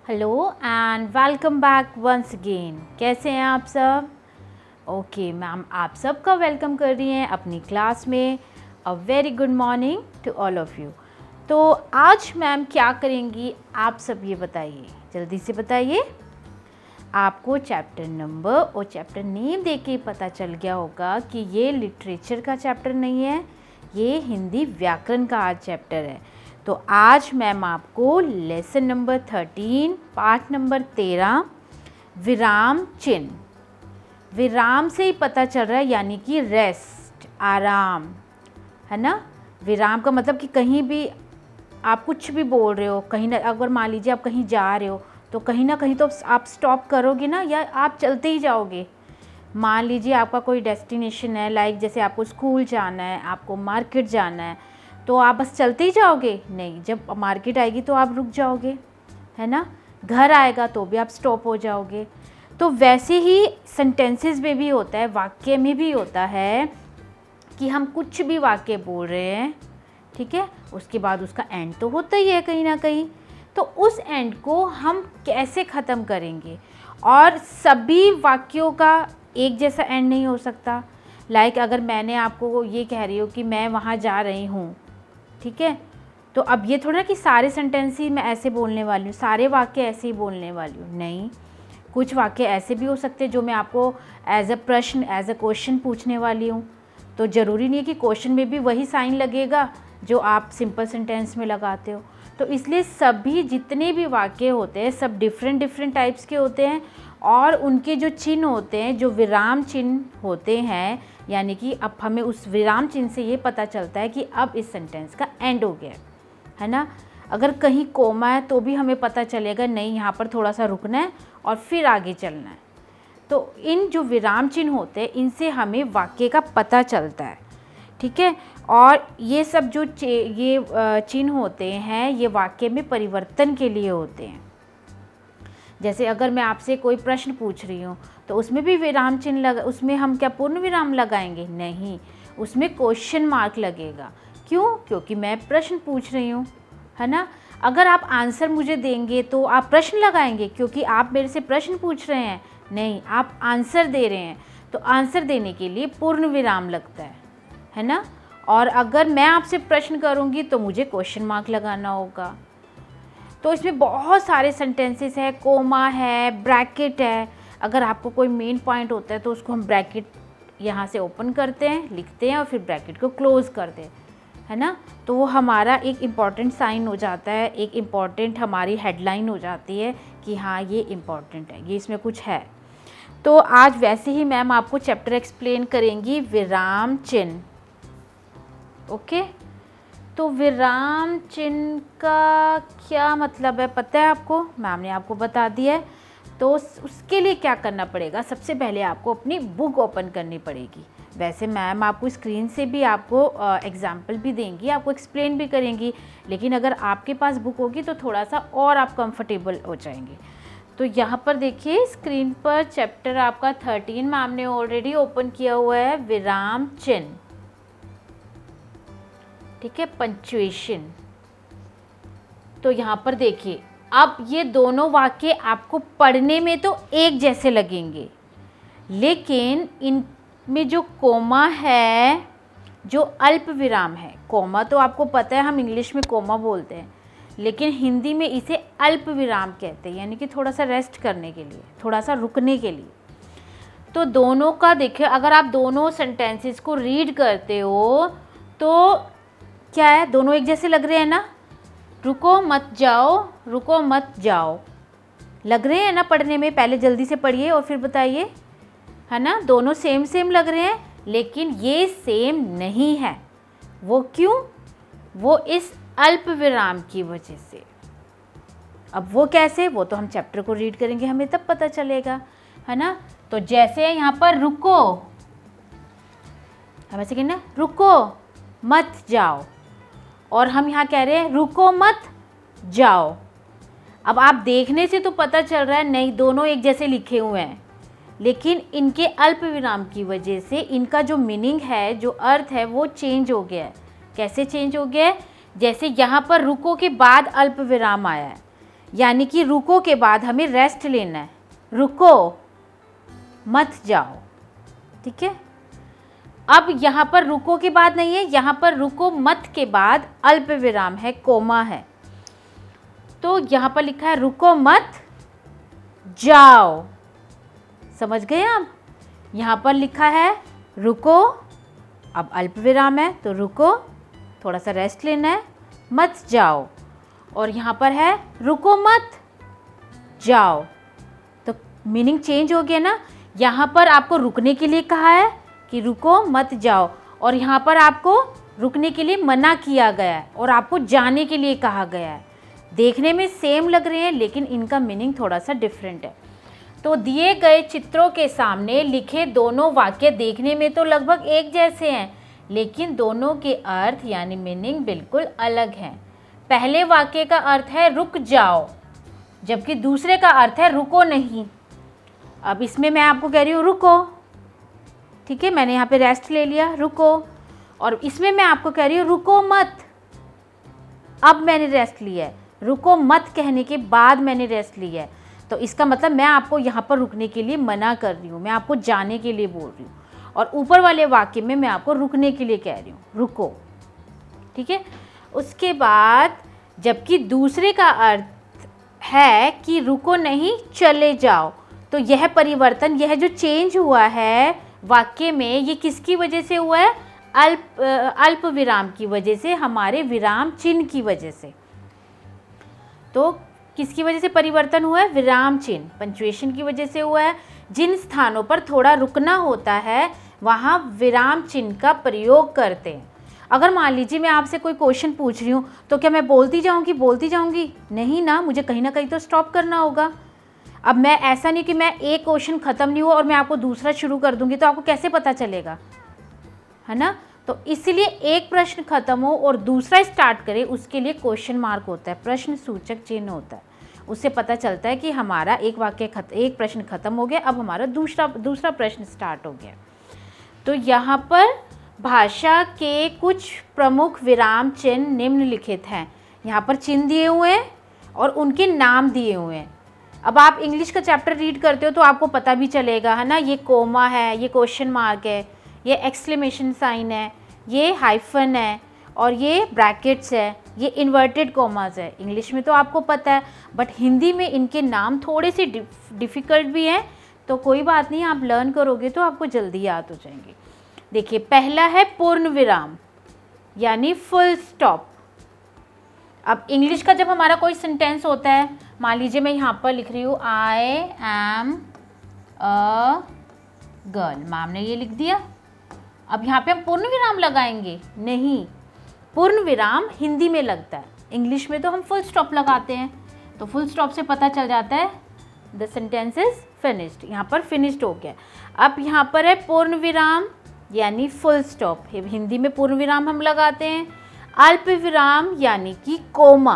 Hello and welcome back once again. कैसे हैं आप सब? ओके मैम, आप सबका वेलकम कर रही हैं अपनी क्लास में। A very good morning to all of you. तो आज मैम क्या करेंगी आप सब ये बताइए, जल्दी से बताइए। आपको चैप्टर नंबर और चैप्टर नेम देख के पता चल गया होगा कि ये लिटरेचर का चैप्टर नहीं है, ये हिंदी व्याकरण का आज चैप्टर है। तो आज मैम आपको लेसन नंबर 13 पाठ नंबर 13 विराम चिन्ह, विराम से ही पता चल रहा है, यानी कि रेस्ट, आराम, है ना। विराम का मतलब कि कहीं भी आप कुछ भी बोल रहे हो, कहीं ना, अगर मान लीजिए आप कहीं जा रहे हो तो कहीं ना कहीं तो आप स्टॉप करोगे ना, या आप चलते ही जाओगे। मान लीजिए आपका कोई डेस्टिनेशन है, लाइक जैसे आपको स्कूल जाना है, आपको मार्केट जाना है, तो आप बस चलते ही जाओगे? नहीं, जब मार्केट आएगी तो आप रुक जाओगे, है ना। घर आएगा तो भी आप स्टॉप हो जाओगे। तो वैसे ही सेंटेंसेस में भी होता है, वाक्य में भी होता है कि हम कुछ भी वाक्य बोल रहे हैं, ठीक है, उसके बाद उसका एंड तो होता ही है कहीं ना कहीं। तो उस एंड को हम कैसे ख़त्म करेंगे? और सभी वाक्यों का एक जैसा एंड नहीं हो सकता। लाइक अगर मैंने आपको ये कह रही हूँ कि मैं वहाँ जा रही हूँ, ठीक है, तो अब ये थोड़ा कि सारे सेंटेंस ही मैं ऐसे बोलने वाली हूँ, सारे वाक्य ऐसे ही बोलने वाली हूँ, नहीं। कुछ वाक्य ऐसे भी हो सकते हैं जो मैं आपको एज अ प्रश्न, एज अ क्वेश्चन पूछने वाली हूँ। तो ज़रूरी नहीं है कि क्वेश्चन में भी वही साइन लगेगा जो आप सिंपल सेंटेंस में लगाते हो। तो इसलिए सभी जितने भी वाक्य होते हैं सब डिफरेंट टाइप्स के होते हैं, और उनके जो चिन्ह होते हैं, जो विराम चिन्ह होते हैं, यानी कि अब हमें उस विराम चिन्ह से ये पता चलता है कि अब इस सेंटेंस का एंड हो गया है ना। अगर कहीं कोमा है तो भी हमें पता चलेगा नहीं, यहाँ पर थोड़ा सा रुकना है और फिर आगे चलना है। तो इन जो विराम चिन्ह होते हैं इनसे हमें वाक्य का पता चलता है, ठीक है। और ये सब जो ये चिन्ह होते हैं ये वाक्य में परिवर्तन के लिए होते हैं। जैसे अगर मैं आपसे कोई प्रश्न पूछ रही हूँ तो उसमें भी विराम चिन्ह लगा, उसमें हम क्या पूर्ण विराम लगाएंगे? नहीं, उसमें क्वेश्चन मार्क लगेगा। क्यों? क्योंकि मैं प्रश्न पूछ रही हूँ, है ना। अगर आप आंसर मुझे देंगे तो आप प्रश्न लगाएंगे क्योंकि आप मेरे से प्रश्न पूछ रहे हैं? नहीं, आप आंसर दे रहे हैं, तो आंसर देने के लिए पूर्ण विराम लगता है ना। और अगर मैं आपसे प्रश्न करूँगी तो मुझे क्वेश्चन मार्क लगाना होगा। तो इसमें बहुत सारे सेंटेंसेस है, कोमा है, ब्रैकेट है। अगर आपको कोई मेन पॉइंट होता है तो उसको हम ब्रैकेट यहाँ से ओपन करते हैं, लिखते हैं और फिर ब्रैकेट को क्लोज़ करते हैं, है ना। तो वो हमारा एक इम्पॉर्टेंट साइन हो जाता है, एक इम्पॉर्टेंट हमारी हेडलाइन हो जाती है कि हाँ ये इम्पॉर्टेंट है, ये इसमें कुछ है। तो आज वैसे ही मैम आपको चैप्टर एक्सप्लेन करेंगी विराम चिन्ह, ओके। तो विराम चिन्ह का क्या मतलब है पता है आपको? मैम ने आपको बता दिया है। तो उसके लिए क्या करना पड़ेगा? सबसे पहले आपको अपनी बुक ओपन करनी पड़ेगी। वैसे मैम आपको स्क्रीन से भी आपको एग्जाम्पल भी देंगी, आपको एक्सप्लेन भी करेंगी, लेकिन अगर आपके पास बुक होगी तो थोड़ा सा और आप कंफर्टेबल हो जाएंगे। तो यहाँ पर देखिए स्क्रीन पर चैप्टर आपका 13 मैम ने ऑलरेडी ओपन किया हुआ है, विराम चिन्ह, ठीक है, पंक्चुएशन। तो यहाँ पर देखिए, अब ये दोनों वाक्य आपको पढ़ने में तो एक जैसे लगेंगे, लेकिन इनमें जो कोमा है, जो अल्प विराम है, कोमा तो आपको पता है हम इंग्लिश में कोमा बोलते हैं, लेकिन हिंदी में इसे अल्प विराम कहते हैं, यानी कि थोड़ा सा रेस्ट करने के लिए, थोड़ा सा रुकने के लिए। तो दोनों का देखिए, अगर आप दोनों सेंटेंसेस को रीड करते हो तो क्या है, दोनों एक जैसे लग रहे हैं ना। रुको मत जाओ, रुको मत जाओ, लग रहे हैं ना पढ़ने में? पहले जल्दी से पढ़िए और फिर बताइए, है ना। दोनों सेम सेम लग रहे हैं, लेकिन ये सेम नहीं है। वो क्यों? वो इस अल्प विराम की वजह से। अब वो कैसे, वो तो हम चैप्टर को रीड करेंगे, हमें तब पता चलेगा, है ना। तो जैसे यहाँ पर रुको, हम ऐसे कहना रुको मत जाओ, और हम यहाँ कह रहे हैं रुको मत जाओ। अब आप देखने से तो पता चल रहा है नहीं, दोनों एक जैसे लिखे हुए हैं, लेकिन इनके अल्प विराम की वजह से इनका जो मीनिंग है, जो अर्थ है, वो चेंज हो गया है। कैसे चेंज हो गया है? जैसे यहाँ पर रुको के बाद अल्प विराम आया है, यानी कि रुको के बाद हमें रेस्ट लेना है, रुको मत जाओ, ठीक है। अब यहाँ पर रुको के बाद नहीं है, यहाँ पर रुको मत के बाद अल्प विराम है, कोमा है। तो यहाँ पर लिखा है रुको मत जाओ, समझ गए आप। यहाँ पर लिखा है रुको, अब अल्प विराम है तो रुको, थोड़ा सा रेस्ट लेना है, मत जाओ। और यहाँ पर है रुको मत जाओ, तो मीनिंग चेंज हो गया ना। यहाँ पर आपको रुकने के लिए कहा है कि रुको मत जाओ, और यहाँ पर आपको रुकने के लिए मना किया गया है और आपको जाने के लिए कहा गया है। देखने में सेम लग रहे हैं लेकिन इनका मीनिंग थोड़ा सा डिफरेंट है। तो दिए गए चित्रों के सामने लिखे दोनों वाक्य देखने में तो लगभग एक जैसे हैं, लेकिन दोनों के अर्थ यानी मीनिंग बिल्कुल अलग हैं। पहले वाक्य का अर्थ है रुक जाओ, जबकि दूसरे का अर्थ है रुको नहीं। अब इसमें मैं आपको कह रही हूँ रुको, ठीक है, मैंने यहाँ पे रेस्ट ले लिया, रुको। और इसमें मैं आपको कह रही हूँ रुको मत, अब मैंने रेस्ट लिया है, रुको मत कहने के बाद मैंने रेस्ट लिया है। तो इसका मतलब मैं आपको यहाँ पर रुकने के लिए मना कर रही हूँ, मैं आपको जाने के लिए बोल रही हूँ। और ऊपर वाले वाक्य में मैं आपको रुकने के लिए कह रही हूँ, रुको, ठीक है। उसके बाद जबकि दूसरे का अर्थ है कि रुको नहीं चले जाओ, तो यह परिवर्तन, यह जो चेंज हुआ है वाक्य में, ये किसकी वजह से हुआ है? अल्प विराम की वजह से, हमारे विराम चिन्ह की वजह से। तो किसकी वजह से परिवर्तन हुआ है? विराम चिन्ह, पंक्चुएशन की वजह से हुआ है। जिन स्थानों पर थोड़ा रुकना होता है वहाँ विराम चिन्ह का प्रयोग करते हैं। अगर मान लीजिए मैं आपसे कोई क्वेश्चन पूछ रही हूँ तो क्या मैं बोलती जाऊँगी? नहीं ना, मुझे कहीं ना कहीं तो स्टॉप करना होगा। अब मैं ऐसा नहीं कि मैं एक क्वेश्चन ख़त्म नहीं हुआ और मैं आपको दूसरा शुरू कर दूँगी, तो आपको कैसे पता चलेगा, है ना। तो इसलिए एक प्रश्न खत्म हो और दूसरा स्टार्ट करे, उसके लिए क्वेश्चन मार्क होता है, प्रश्न सूचक चिन्ह होता है। उससे पता चलता है कि हमारा एक प्रश्न खत्म हो गया, अब हमारा दूसरा प्रश्न स्टार्ट हो गया। तो यहाँ पर भाषा के कुछ प्रमुख विराम चिन्ह निम्नलिखित हैं। यहाँ पर चिन्ह दिए हुए हैं और उनके नाम दिए हुए हैं। अब आप इंग्लिश का चैप्टर रीड करते हो तो आपको पता भी चलेगा, है ना। ये कोमा है, ये क्वेश्चन मार्क है, ये एक्सक्लेमेशन साइन है, ये हाइफन है और ये ब्रैकेट्स है, ये इन्वर्टेड कॉमास है। इंग्लिश में तो आपको पता है, बट हिंदी में इनके नाम थोड़े से डिफ़िकल्ट भी हैं। तो कोई बात नहीं, आप लर्न करोगे तो आपको जल्दी याद हो जाएंगे। देखिए, पहला है पूर्ण विराम यानी फुल स्टॉप। अब इंग्लिश का जब हमारा कोई सेंटेंस होता है, मान लीजिए मैं यहाँ पर लिख रही हूँ I am a girl, ma'am ने ये लिख दिया। अब यहाँ पे हम पूर्ण विराम लगाएंगे? नहीं, पूर्ण विराम हिंदी में लगता है, इंग्लिश में तो हम फुल स्टॉप लगाते हैं। तो फुल स्टॉप से पता चल जाता है द सेंटेंस इज फिनिश्ड, यहाँ पर फिनिश्ड हो गया। अब यहाँ पर है पूर्ण विराम यानी फुल स्टॉप, हिंदी में पूर्ण विराम हम लगाते हैं। अल्प विराम यानी कि कोमा,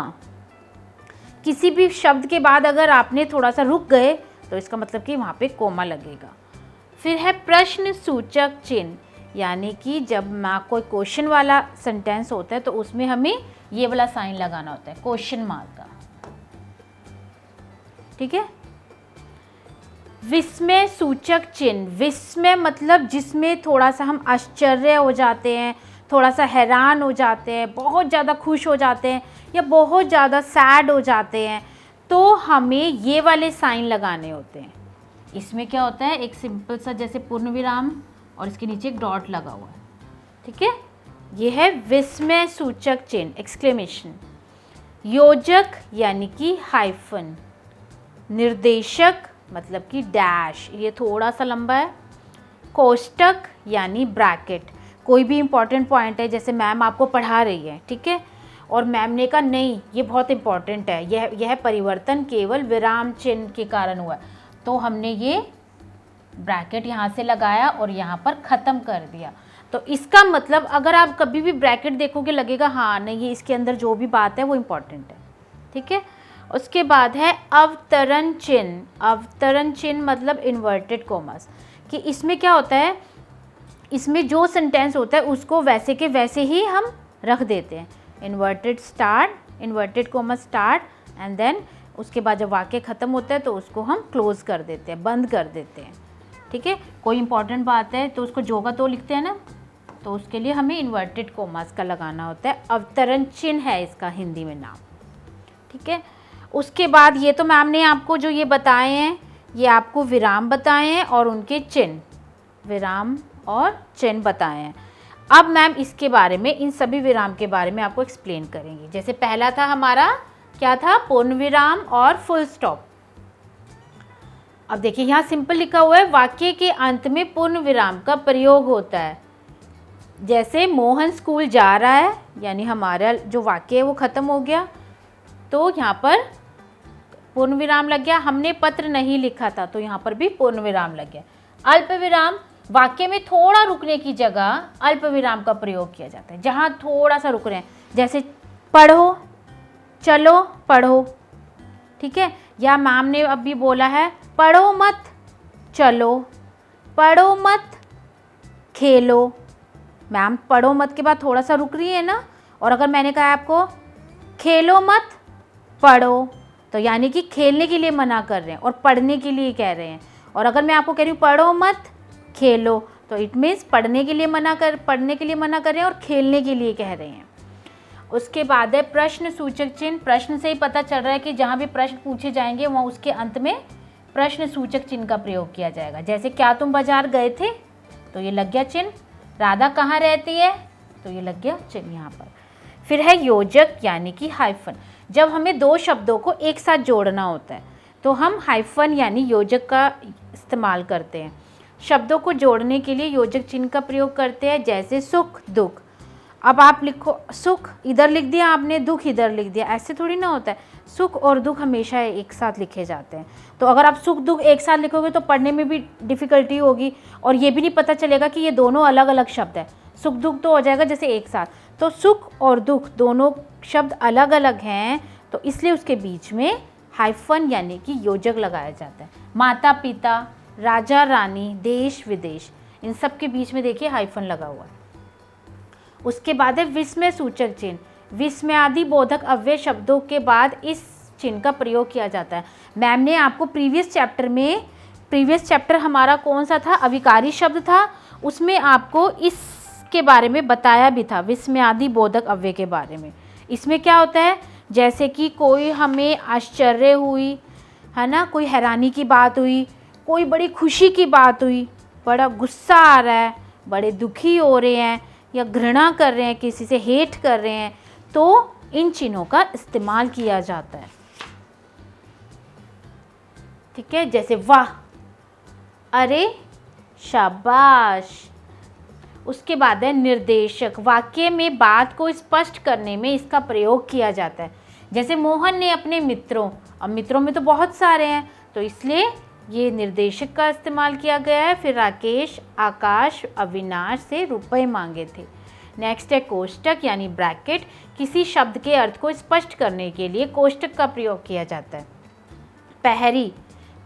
किसी भी शब्द के बाद अगर आपने थोड़ा सा रुक गए तो इसका मतलब कि वहाँ पे कोमा लगेगा। फिर है प्रश्न सूचक चिन्ह, यानी कि जब कोई क्वेश्चन वाला सेंटेंस होता है तो उसमें हमें ये वाला साइन लगाना होता है, क्वेश्चन मार्क का, ठीक है। विस्मय सूचक चिन्ह, विस्मय मतलब जिसमें थोड़ा सा हम आश्चर्य हो जाते हैं, थोड़ा सा हैरान हो जाते हैं, बहुत ज़्यादा खुश हो जाते हैं या बहुत ज़्यादा सैड हो जाते हैं, तो हमें ये वाले साइन लगाने होते हैं। इसमें क्या होता है, एक सिंपल सा जैसे पूर्ण विराम और इसके नीचे एक डॉट लगा हुआ है, ठीक है। ये है विस्मय सूचक चिन्ह, एक्सक्लेमेशन। योजक यानी कि हाइफन, निर्देशक मतलब कि डैश, ये थोड़ा सा लंबा है। कोष्टक यानी ब्रैकेट, कोई भी इंपॉर्टेंट पॉइंट है, जैसे मैम आपको पढ़ा रही है, ठीक है, और मैम ने कहा नहीं ये बहुत इंपॉर्टेंट है, यह परिवर्तन केवल विराम चिन्ह के कारण हुआ है, तो हमने ये ब्रैकेट यहाँ से लगाया और यहाँ पर ख़त्म कर दिया। तो इसका मतलब अगर आप कभी भी ब्रैकेट देखोगे लगेगा हाँ नहीं, ये इसके अंदर जो भी बात है वो इम्पॉर्टेंट है, ठीक है। उसके बाद है अवतरण चिन्ह। अवतरण चिन्ह मतलब इन्वर्टेड कॉमास, कि इसमें क्या होता है, इसमें जो सेंटेंस होता है उसको वैसे के वैसे ही हम रख देते हैं। Inverted start, inverted comma start and then उसके बाद जब वाक्य ख़त्म होता है तो उसको हम क्लोज़ कर देते हैं, बंद कर देते हैं। ठीक है, कोई इंपॉर्टेंट बात है तो उसको जो का तो लिखते हैं ना, तो उसके लिए हमें इन्वर्टेड कोमास का लगाना होता है। अवतरण चिन्ह है इसका हिंदी में नाम। ठीक है, उसके बाद ये तो मैम ने आपको जो ये बताए हैं, ये आपको विराम बताए हैं और उनके चिन्ह, विराम और चिन्ह बताए हैं। अब मैम इसके बारे में, इन सभी विराम के बारे में आपको एक्सप्लेन करेंगे। जैसे पहला था हमारा, क्या था, पूर्ण विराम और फुल स्टॉप। अब देखिए यहाँ सिंपल लिखा हुआ है, वाक्य के अंत में पूर्ण विराम का प्रयोग होता है। जैसे मोहन स्कूल जा रहा है, यानी हमारा जो वाक्य है वो ख़त्म हो गया, तो यहाँ पर पूर्ण विराम लग गया। हमने पत्र नहीं लिखा था, तो यहाँ पर भी पूर्ण विराम लग गया। अल्प विराम, वाक्य में थोड़ा रुकने की जगह अल्प विराम का प्रयोग किया जाता है, जहाँ थोड़ा सा रुक रहे हैं। जैसे पढ़ो, चलो, पढ़ो। ठीक है, या मैम ने अभी बोला है पढ़ो मत, चलो, पढ़ो मत, खेलो। मैम पढ़ो मत के बाद थोड़ा सा रुक रही है ना, और अगर मैंने कहा आपको खेलो मत, पढ़ो, तो यानी कि खेलने के लिए मना कर रहे हैं और पढ़ने के लिए कह रहे हैं। और अगर मैं आपको कह रही हूँ पढ़ो मत, खेलो, तो इट मीन्स पढ़ने के लिए मना कर रहे हैं और खेलने के लिए कह रहे हैं। उसके बाद है प्रश्न सूचक चिन्ह। प्रश्न से ही पता चल रहा है कि जहाँ भी प्रश्न पूछे जाएंगे वहाँ उसके अंत में प्रश्न सूचक चिन्ह का प्रयोग किया जाएगा। जैसे क्या तुम बाजार गए थे, तो ये लग गया चिन्ह। राधा कहाँ रहती है, तो ये लग गया चिन्ह यहाँ पर। फिर है योजक यानी कि हाइफन। जब हमें दो शब्दों को एक साथ जोड़ना होता है तो हम हाइफन यानी योजक का इस्तेमाल करते हैं। शब्दों को जोड़ने के लिए योजक चिन्ह का प्रयोग करते हैं। जैसे सुख, दुख। अब आप लिखो सुख इधर लिख दिया आपने, दुख इधर लिख दिया, ऐसे थोड़ी ना होता है। सुख और दुख हमेशा एक साथ लिखे जाते हैं। तो अगर आप सुख दुख एक साथ लिखोगे तो पढ़ने में भी डिफ़िकल्टी होगी और ये भी नहीं पता चलेगा कि ये दोनों अलग अलग शब्द है। सुख दुख तो हो जाएगा जैसे एक साथ, तो सुख और दुख दोनों शब्द अलग अलग हैं, तो इसलिए उसके बीच में हाइफन यानी कि योजक लगाया जाता है। माता पिता, राजा रानी, देश विदेश, इन सब के बीच में देखिए हाइफन लगा हुआ है। उसके बाद है विस्मय सूचक चिन्ह। विस्मय आदि बोधक अव्यय शब्दों के बाद इस चिन्ह का प्रयोग किया जाता है। मैम ने आपको प्रीवियस चैप्टर हमारा कौन सा था, अविकारी शब्द था, उसमें आपको इसके बारे में बताया भी था, विस्मय आदि बोधक अव्यय के बारे में। इसमें क्या होता है, जैसे कि कोई हमें आश्चर्य हुई है ना, कोई हैरानी की बात हुई, कोई बड़ी खुशी की बात हुई, बड़ा गुस्सा आ रहा है, बड़े दुखी हो रहे हैं या घृणा कर रहे हैं, किसी से हेट कर रहे हैं, तो इन चिन्हों का इस्तेमाल किया जाता है। ठीक है, जैसे वाह, अरे, शाबाश। उसके बाद है निर्देशक। वाक्य में बात को स्पष्ट करने में इसका प्रयोग किया जाता है। जैसे मोहन ने अपने मित्रों, अब मित्रों में तो बहुत सारे हैं तो इसलिए ये निर्देशक का इस्तेमाल किया गया है। फिर राकेश, आकाश, अविनाश से रुपए मांगे थे। नेक्स्ट है कोष्टक यानी ब्रैकेट। किसी शब्द के अर्थ को स्पष्ट करने के लिए कोष्टक का प्रयोग किया जाता है। पहरी,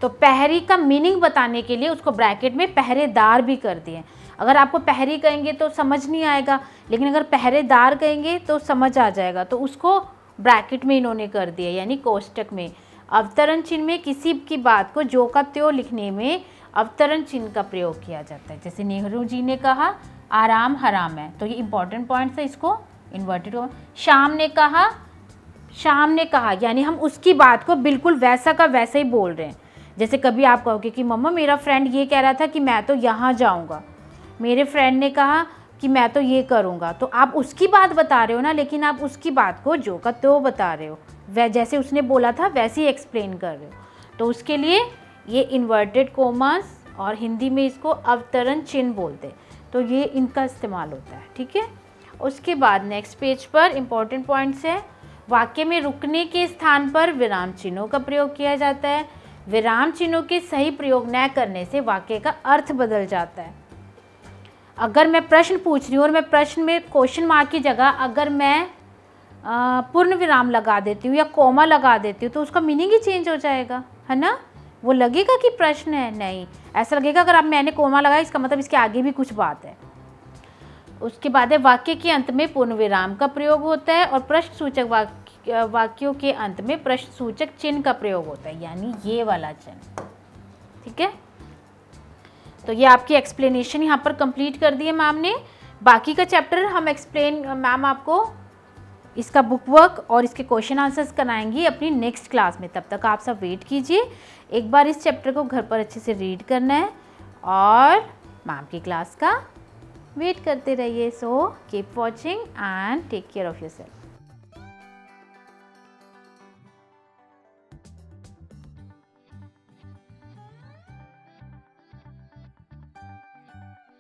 तो पहरी का मीनिंग बताने के लिए उसको ब्रैकेट में पहरेदार भी कर दिए। अगर आपको पहरी कहेंगे तो समझ नहीं आएगा, लेकिन अगर पहरेदार कहेंगे तो समझ आ जाएगा, तो उसको ब्रैकेट में इन्होंने कर दिया यानी कोष्टक में। अवतरण चिन्ह में किसी की बात को जो का त्यों लिखने में अवतरण चिन्ह का प्रयोग किया जाता है। जैसे नेहरू जी ने कहा आराम हराम है, तो ये इंपॉर्टेंट पॉइंट्स है, इसको इन्वर्टेड हो। शाम ने कहा यानी हम उसकी बात को बिल्कुल वैसा का वैसा ही बोल रहे हैं। जैसे कभी आप कहोगे कि मम्मा मेरा फ्रेंड ये कह रहा था कि मैं तो यहाँ जाऊँगा, मेरे फ्रेंड ने कहा कि मैं तो ये करूँगा, तो आप उसकी बात बता रहे हो ना, लेकिन आप उसकी बात को जो का त्यों बता रहे हो, वह जैसे उसने बोला था वैसे ही एक्सप्लेन कर रहे हो। तो उसके लिए ये इन्वर्टेड कोमास और हिंदी में इसको अवतरण चिन्ह बोलते हैं, तो ये इनका इस्तेमाल होता है। ठीक है, उसके बाद नेक्स्ट पेज पर इंपॉर्टेंट पॉइंट्स है। वाक्य में रुकने के स्थान पर विराम चिन्हों का प्रयोग किया जाता है। विराम चिन्हों के सही प्रयोग न करने से वाक्य का अर्थ बदल जाता है। अगर मैं प्रश्न पूछ रही हूँ और मैं प्रश्न में क्वेश्चन मार्क की जगह अगर मैं पूर्ण विराम लगा देती हूँ या कोमा लगा देती हूँ तो उसका मीनिंग ही चेंज हो जाएगा, है ना। वो लगेगा कि प्रश्न है, नहीं, ऐसा लगेगा अगर आप मैंने कोमा लगाया इसका मतलब इसके आगे भी कुछ बात है। उसके बाद है वाक्य के अंत में पूर्ण विराम का प्रयोग होता है और प्रश्न सूचक वाक्य वाक्यों के अंत में प्रश्नसूचक चिन्ह का प्रयोग होता है, यानी ये वाला चिन्ह। ठीक है, तो ये आपकी एक्सप्लेनेशन यहाँ पर कंप्लीट कर दी है मैम ने। बाकी का चैप्टर हम मैम आपको इसका बुक वर्क और इसके क्वेश्चन आंसर्स कराएंगी अपनी नेक्स्ट क्लास में। तब तक आप सब वेट कीजिए, एक बार इस चैप्टर को घर पर अच्छे से रीड करना है और मैम की क्लास का वेट करते रहिए। So keep watching and take care of yourself.